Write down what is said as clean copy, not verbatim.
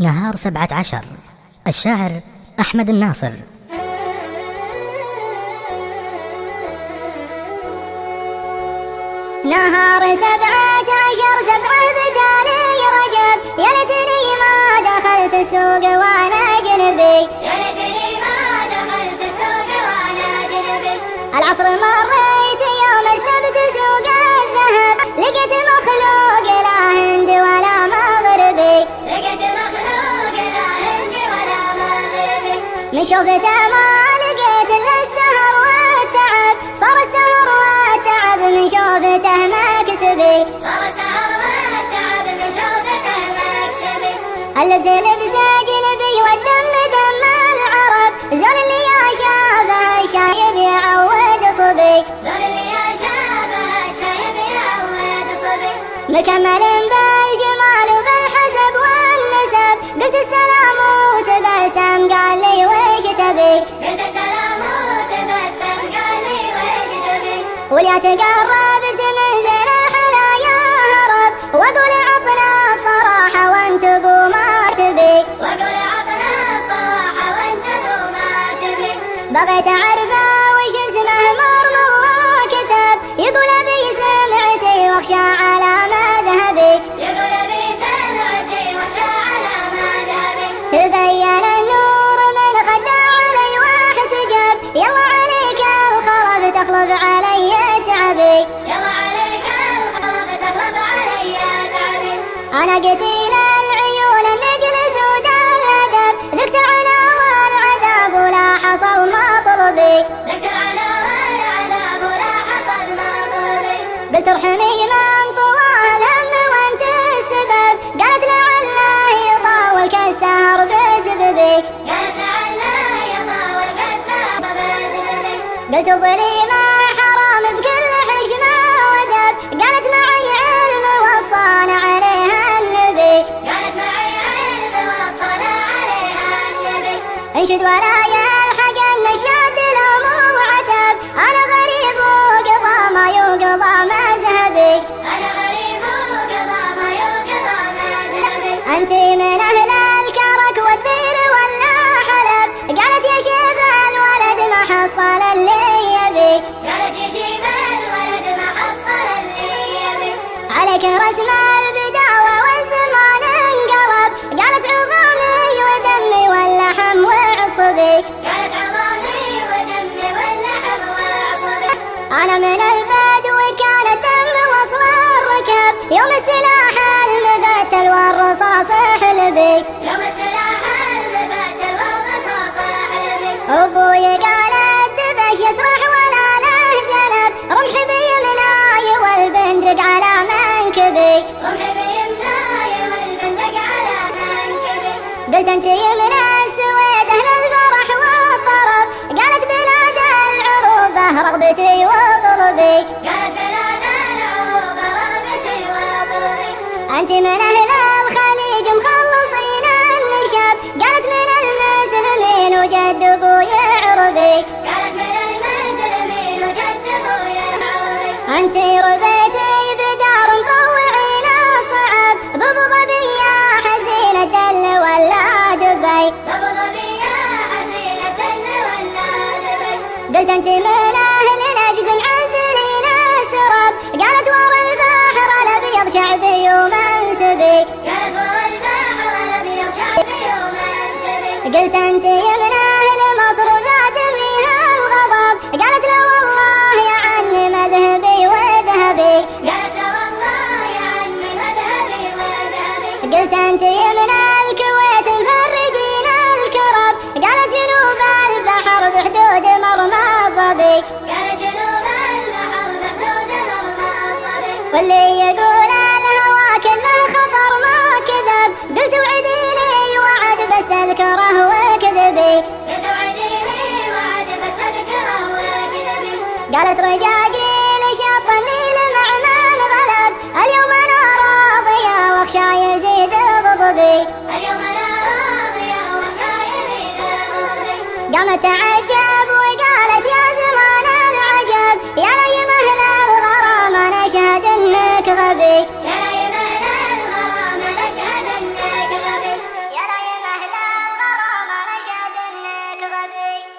نهار 17. الشاعر أحمد الناصر. نهار 17 7 بتالي رجب، يا ليتني ما دخلت السوق وانا جنبي، يا ليتني ما دخلت السوق وانا جنبي. العصر مريت يوم السبت سوق الذهب، لقيت مخلوق لا هند ولا مغربي، لقيت مخلوق لا هندي ولا مغربي. من شوفته ما لقيت الا السهر والتعب، صار السهر والتعب من شوفته مكسبي، صار السهر والتعب من شوفته مكسبي. اللبس لبس اجنبي والدم دم العرب، زول اللي يا شافه الشايب يعود صبي، زول اللي يا شافه الشايب يعود صبي. مكمل بالجمال وبالحسب والنسب، قلت السلام وتبسم قال لي ويش تبي، قلت السلام وتبسم قال لي ويش تبي. وليا تقرب تمنزل الحلايا هرب، واقول عطنا الصراحه وانت بو ما تبي، واقول عطنا الصراحه وانت بو ما تبي. بغيت اعرفه وش اسمه مرمى كتب، يقول ابي سمعتي واخشى على مذهبي، يقول ابي سمعتي واخشى على مذهبي. تبين النور من خدع علي واحتجب، يلا عليك الخلف تخلف علي تعبي، يلا عليك الخلف تخلف علي تعبي. انا قتيل العيون النجل سود الهدف، ذقت العنا والعذاب ولا حصل مطلبي، ذقت العنا والعذاب ولا حصل مطلبي. قلت ارحمي من طواه الهم وانت السبب، قالت لعله يطاول كالسهر بسببي، قالت لعله يطاول كالسهر بسببي. قلت الظليمة حرام بكل حشمة ودب، قالت معي علم وصانا عليها النبي، قالت معي علم وصانا عليها النبي. انشد ولا يلحق النشاد الهموم عتب، انا غريب وقضى ما يقضى مذهبي، انا غريب وقضى ما يقضى مذهبي. انت من اهل الكرك والدير ولا حلب، قالت يا شيب الولد ما حصل اللي يبي، قالت يشيب الولد ما حصل اللي يبي. عليك رسم البداوة والزمان انقلب، قالت عظامي ودمي واللحم وعصبي، قالت عظامي ودمي واللحم وعصبي. انا من البدو كان الدم وصل الركب، يوم السلاح المبتل والرصاص حلبي، يوم السلاح المبتل والرصاص حلبي. ابوي قال الدبش يسرح ولا له جنب، رمحي بيمناي والبندق على منكبي، رمحي بيمناي والبندق على منكبي. قلت انت يمن السويد اهل الفرح والطرب، قالت بلاد العروبه رغبتي وطلبي، قالت بلاد العروبة رغبتي وطلبي. انت من اهل الخليج مخلصين النشب، قالت من المسلمين وجد ابوي عربي، قالت من المسلمين وجد ابويا عربي. انت ربيتي بدار مطوعين الصعب، بابو ظبي يا حزين الدل ولا دبي، ابو ظبي يا حزين الدل ولا دبي. قلت انت من اهل نجد معزلين السرب، قالت ورا البحر الابيض شعبي ومنسبي، قالت ورا البحر الابيض شعبي ومنسبي. قلت انت من اهل مصر وزاد فيها الغضب، قالت لا والله يا عني مذهبي وذهبي، قالت لا والله يا عمي مذهبي وذهبي. قلت انت من الكويت مفرجين الكرب، قالت جنوب البحر بحدود مرمى الظبي، قالت جنوب البحر بحدود مرمى الظبي. واللي يقول الهوى كله خطر ما كذب، قلت وعديني وعد بس اذكره وكذبي، قلت وعديني وعد بس اذكره وكذبي. قالت رجاجيل شط النيل مع من غلب، اليوم انا راضيه واخشى يزيد غضبي، اليوم انا راضيه واخشى يزيد غضبي. قامت تعجب وقالت يا زمان العجب، يا نايم اهل الغرام انا اشهد انك غبي، يا نايم اهل الغرام انا اشهد انك غبي. يا مذهبي